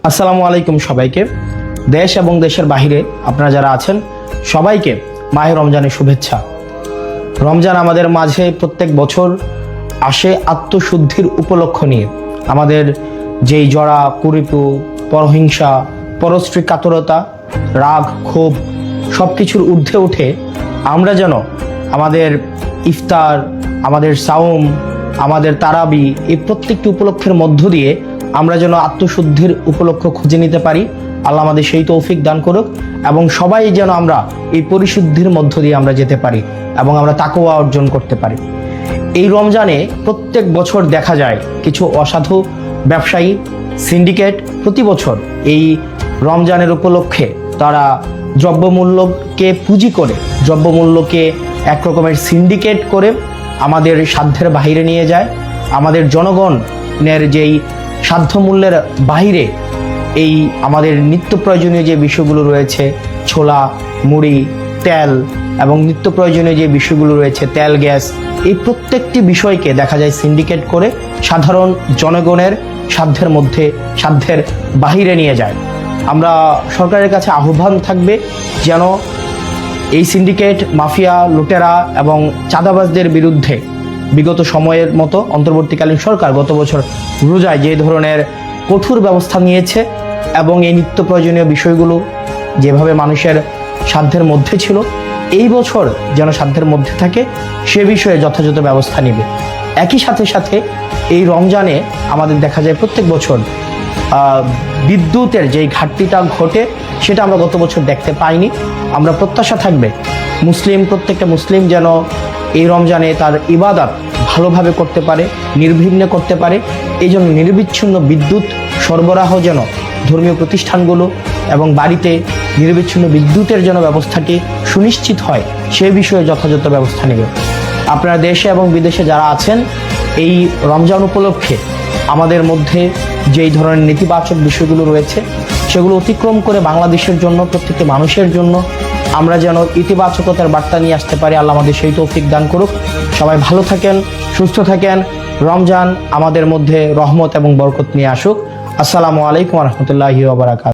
আসসালামু আলাইকুম সবাইকে। দেশ এবং দেশের বাহিরে আপনারা যারা আছেন সবাইকে মাহে রমজানের শুভেচ্ছা। রমজান আমাদের মাঝে প্রত্যেক বছর আসে আত্মশুদ্ধির উপলক্ষ নিয়ে। আমাদের যেই জড়া কুরিপু, পরহিংসা, পরশ্রী কাতরতা, রাগ, ক্ষোভ সব কিছুর ঊর্ধ্বে উঠে আমরা যেন আমাদের ইফতার, আমাদের সাওম, আমাদের তারাবি এই প্রত্যেকটি উপলক্ষের মধ্য দিয়ে আমরা যেন আত্মশুদ্ধির উপলক্ষ খুঁজে নিতে পারি। আল্লাহ আমাদের সেই তৌফিক দান করুক এবং সবাই যেন আমরা এই পরিশুদ্ধির মধ্য দিয়ে আমরা যেতে পারি এবং আমরা তাকওয়া অর্জন করতে পারি। এই রমজানে প্রত্যেক বছর দেখা যায় কিছু অসাধু ব্যবসায়ী সিন্ডিকেট প্রতি বছর এই রমজানের উপলক্ষে তারা দ্রব্যমূল্যকে পুঁজি করে, দ্রব্যমূল্যকে এক রকমের সিন্ডিকেট করে আমাদের সাধ্যের বাহিরে নিয়ে যায়। আমাদের জনগণের যেই সাধ্যমূল্যের বাহিরে এই আমাদের নিত্য প্রয়োজনীয় যে বিষয়গুলো রয়েছে, ছোলা, মুড়ি, তেল এবং নিত্য প্রয়োজনীয় যে বিষয়গুলো রয়েছে, তেল, গ্যাস, এই প্রত্যেকটি বিষয়কে দেখা যায় সিন্ডিকেট করে সাধারণ জনগণের সাধ্যের মধ্যে, সাধ্যের বাহিরে নিয়ে যায়। আমরা সরকারের কাছে আহ্বান থাকবে যেন এই সিন্ডিকেট, মাফিয়া, লুটেরা এবং চাঁদাবাজদের বিরুদ্ধে বিগত সময়ের মতো অন্তর্বর্তীকালীন সরকার গত বছর রোজায় যে ধরনের কঠোর ব্যবস্থা নিয়েছে এবং এই নিত্য প্রয়োজনীয় বিষয়গুলো যেভাবে মানুষের সাধ্যের মধ্যে ছিল, এই বছর যেন সাধ্যের মধ্যে থাকে সে বিষয়ে যথাযথ ব্যবস্থা নেবে। একই সাথে সাথে এই রমজানে আমাদের দেখা যায় প্রত্যেক বছর বিদ্যুতের যেই ঘাটতিটা ঘটে সেটা আমরা গত বছর দেখতে পাইনি। আমরা প্রত্যাশা থাকবে প্রত্যেকটা মুসলিম যেন এই রমজানে তার ইবাদত ভালোভাবে করতে পারে, নির্বিঘ্নে করতে পারে। এই জন্য নিরবিচ্ছিন্ন বিদ্যুৎ সরবরাহ যেন ধর্মীয় প্রতিষ্ঠানগুলো এবং বাড়িতে নিরবিচ্ছিন্ন বিদ্যুতের যেন ব্যবস্থাটি সুনিশ্চিত হয় সে বিষয়ে যথাযথ ব্যবস্থা নেবে। আপনারা দেশে এবং বিদেশে যারা আছেন এই রমজান উপলক্ষে আমাদের মধ্যে যেই ধরনের নেতিবাচক বিষয়গুলো রয়েছে সেগুলো অতিক্রম করে বাংলাদেশের জন্য, প্রত্যেকটি মানুষের জন্য আমরা যেন ইতিবাচকতার বার্তা নিয়ে আসতে পারি। আল্লাহ আমাদের সেই তৌফিক দান করুক। সবাই ভালো থাকেন, সুস্থ থাকেন। রমজান আমাদের মধ্যে রহমত এবং বরকত নিয়ে আসুক। আসসালামু আলাইকুম ওয়া রাহমাতুল্লাহি ওয়া বারাকাতুহু।